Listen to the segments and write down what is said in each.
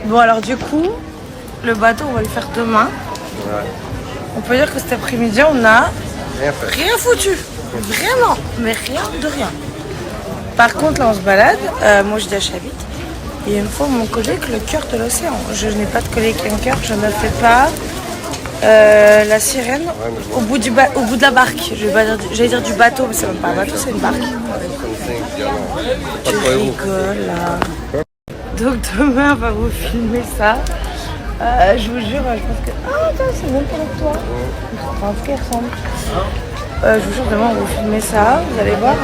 Bon, alors du coup, le bateau, on va le faire demain. Ouais. On peut dire que cet après-midi, on a Rien fait. rien foutu. Vraiment, mais rien de rien. Par contre, là, on se balade. Moi, je dis à Chavit. Et il me faut mon collègue, le cœur de l'océan. Je n'ai pas de collègue qui a un cœur, je ne fais pas. La sirène, au bout de la barque. J'allais dire du bateau, mais c'est même pas un bateau, c'est une barque. Tu rigoles là. Donc demain, on va vous filmer ça. Je vous jure, je pense que... Ah, attends, c'est même pas avec toi. En tout cas, il ressemble. Je vous jure, demain, on va vous filmer ça. Vous allez voir.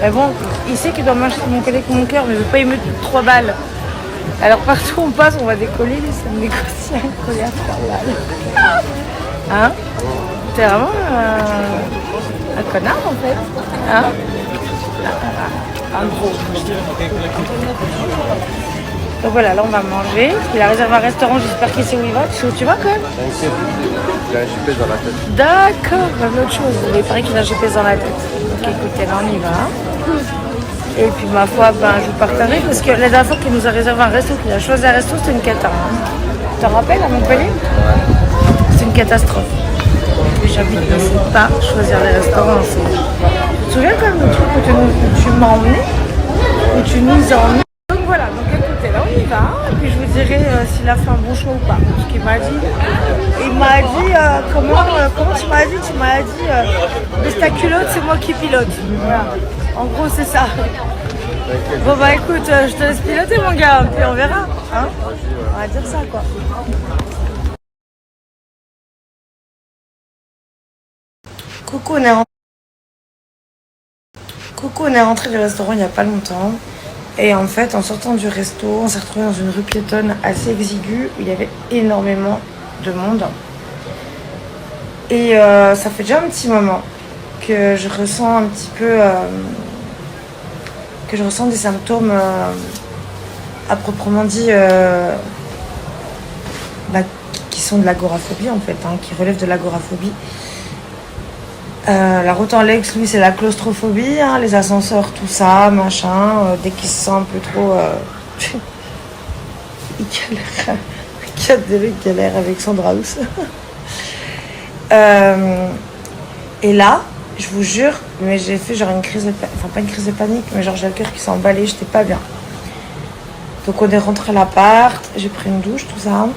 Mais bon, il sait qu'il doit m'acheter mon collègue mon cœur, mais il veut pas y mettre 3 balles. Alors partout où on passe, on va décoller, lui, ça me négocie un collier à 3 balles. Hein? T'es vraiment un connard, en fait. Hein? Un gros. Donc voilà, là on va manger. Il a réservé un restaurant, j'espère qu'il sait où il va. Tu sais où tu vas quand même? Il a un GPS dans la tête. D'accord, même autre chose. Il paraît qu'il a un GPS dans la tête. Donc écoutez, là on y va. Et puis ma foi, je vous partagerai parce que la dernière fois qu'il nous a réservé un resto, qu'il a choisi un resto, c'était une cata. Tu t'en rappelles à Montpellier? Ouais. C'est une catastrophe. J'habite ne sais pas choisir les restaurants. Tu te souviens quand même du truc où tu m'as emmené? Où tu nous as emmenés? Donc voilà, donc écoutez, là on y va. Et puis je vous dirai s'il a fait un bon choix ou pas. Parce qu'il m'a dit, comment tu m'as dit? Tu m'as dit, baisse ta culotte, c'est moi qui pilote. Voilà. En gros, c'est ça. Bon bah écoute, je te laisse piloter mon gars, puis on verra. Hein, on va dire ça quoi. Coucou, on est rentré du restaurant il n'y a pas longtemps. Et en fait, en sortant du resto, on s'est retrouvé dans une rue piétonne assez exiguë où il y avait énormément de monde. Et ça fait déjà un petit moment que je ressens un petit peu... que je ressens des symptômes à proprement dit qui sont de l'agoraphobie en fait, qui relèvent de l'agoraphobie. Alors autant Alex, lui, c'est la claustrophobie, les ascenseurs, tout ça, machin. Dès qu'il se sent un peu trop... il galère avec Sandra House. Et là, je vous jure, mais j'ai fait genre une crise de panique, enfin pas une crise de panique, mais genre j'ai le cœur qui s'est emballé, j'étais pas bien. Donc on est rentré à l'appart, j'ai pris une douche, tout ça.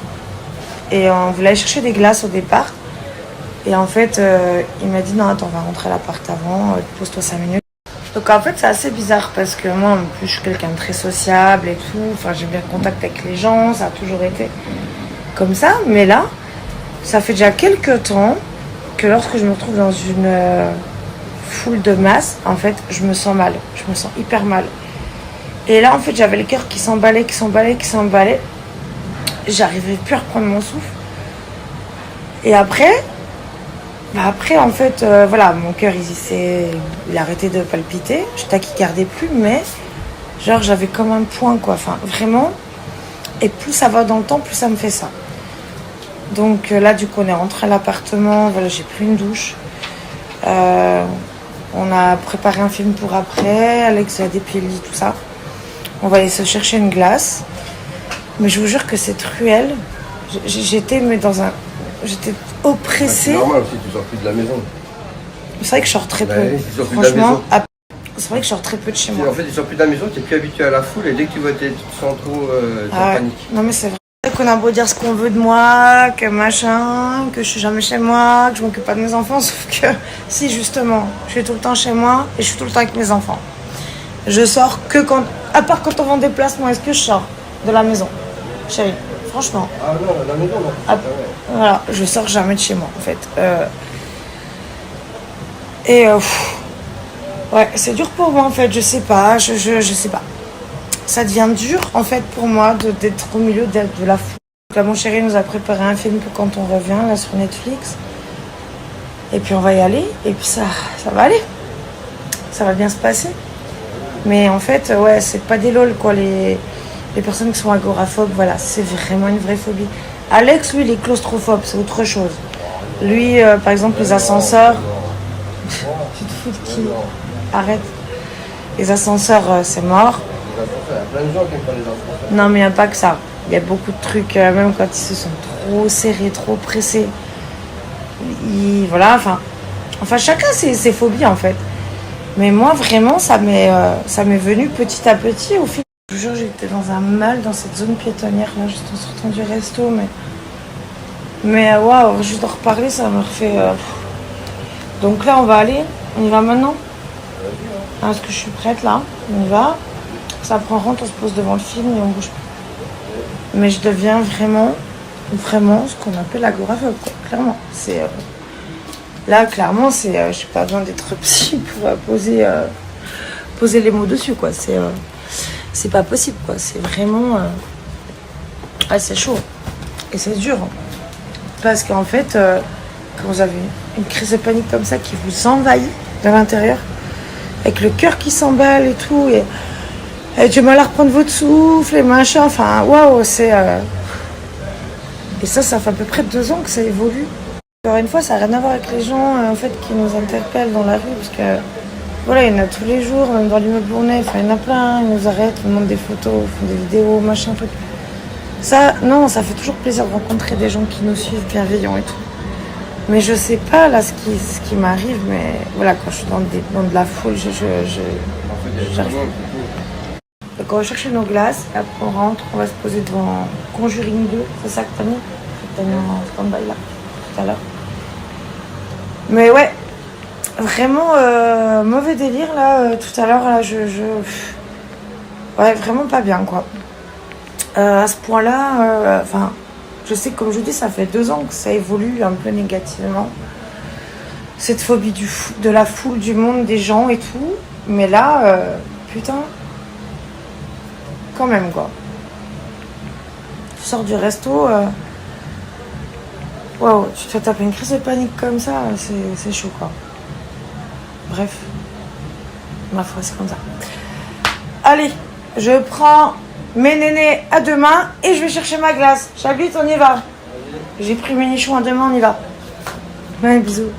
Et on voulait aller chercher des glaces au départ. Et en fait, il m'a dit non, attends, on va rentrer à l'appart avant, pose-toi 5 minutes. Donc en fait, c'est assez bizarre parce que moi, en plus, je suis quelqu'un de très sociable et tout. Enfin, j'ai bien contact avec les gens, ça a toujours été comme ça. Mais là, ça fait déjà quelques temps que lorsque je me retrouve dans une foule de masse, en fait, je me sens mal. Je me sens hyper mal. Et là, en fait, j'avais le cœur qui s'emballait. J'arrivais plus à reprendre mon souffle. Et après, en fait, voilà, mon cœur, il a arrêté de palpiter. Je tachycardais plus, mais genre, j'avais comme un point, quoi. Enfin, vraiment. Et plus ça va dans le temps, plus ça me fait ça. Donc là, du coup, on est rentré à l'appartement. Voilà, j'ai pris une douche. On a préparé un film pour après. Alex a déplié le lit, tout ça. On va aller se chercher une glace. Mais je vous jure que cette ruelle, j'étais oppressée. C'est normal aussi, tu sors plus de la maison. C'est vrai que je sors très peu. Oui, franchement, c'est vrai que je sors très peu de chez moi. En fait, tu sors plus de la maison, tu es plus habitué à la foule et dès que tu vois tu te sens trop en panique. Non mais c'est vrai qu'on a beau dire ce qu'on veut de moi, que machin, que je suis jamais chez moi, que je m'occupe pas de mes enfants, sauf que si justement, je suis tout le temps chez moi et je suis tout le temps avec mes enfants. Je sors que à part quand on va en déplacement, est-ce que je sors de la maison, chérie? Franchement. Ah non, la maison non. Voilà, je sors jamais de chez moi en fait. Ouais, c'est dur pour moi en fait, je sais pas, je sais pas. Ça devient dur en fait pour moi d'être au milieu de la foule. Là, mon chéri nous a préparé un film pour quand on revient là sur Netflix. Et puis on va y aller, et puis ça va aller. Ça va bien se passer. Mais en fait, ouais, c'est pas des lol quoi, les personnes qui sont agoraphobes, voilà, c'est vraiment une vraie phobie. Alex, lui, il est claustrophobe, c'est autre chose. Lui, par exemple, les ascenseurs... Tu te fous de qui? Arrête. Les ascenseurs, c'est mort. plein de gens qui n'aiment pas les enfants. Non, mais il n'y a pas que ça. Il y a beaucoup de trucs, même quand ils se sont trop serrés, trop pressés. Voilà, enfin chacun ses phobies en fait. Mais moi, vraiment, ça m'est venu petit à petit au fil. Je vous jure, j'étais dans un mal dans cette zone piétonnière là, juste en sortant du resto. Mais waouh, juste de reparler, ça me refait. Donc là, on va aller. On y va maintenant. Est-ce que je suis prête là? On y va. Ça prend rentre, on se pose devant le film et on bouge pas. Mais je deviens vraiment ce qu'on appelle agoraphobe, quoi. Clairement. Là, clairement, j'ai pas besoin d'être psy pour poser les mots dessus, quoi. C'est pas possible, quoi. C'est vraiment... c'est chaud. Et c'est dur. Parce qu'en fait, quand vous avez une crise de panique comme ça qui vous envahit de l'intérieur, avec le cœur qui s'emballe et tout, et du mal à reprendre votre souffle et machin, enfin, waouh, Et ça fait à peu près 2 ans que ça évolue. Encore une fois, ça n'a rien à voir avec les gens en fait, qui nous interpellent dans la rue, parce que voilà, il y en a tous les jours, même dans l'immeuble où on est, il y en a plein, ils nous arrêtent, ils nous demandent des photos, font des vidéos, machin, truc. Ça, non, ça fait toujours plaisir de rencontrer des gens qui nous suivent, bienveillants et tout. Mais je sais pas là ce qui m'arrive, mais voilà, quand je suis dans de la foule, j'arrive. Donc on va chercher nos glaces, et après on rentre, on va se poser devant Conjuring 2, c'est ça que t'as mis? T'as mis en stand-by là, tout à l'heure. Mais ouais, vraiment mauvais délire là, tout à l'heure là, ouais, vraiment pas bien quoi. À ce point-là, je sais que comme je vous dis, ça fait 2 ans que ça évolue un peu négativement. Cette phobie de la foule, du monde, des gens et tout. Mais là, putain, quand même quoi. Tu sors du resto, waouh, tu te fais taper une crise de panique comme ça, c'est chaud quoi. Bref, ma foi, c'est comme ça. Allez, je prends mes nénés à 2 mains et je vais chercher ma glace. J'habite, on y va. J'ai pris mes nichons à 2 mains, on y va. Ouais, bisous.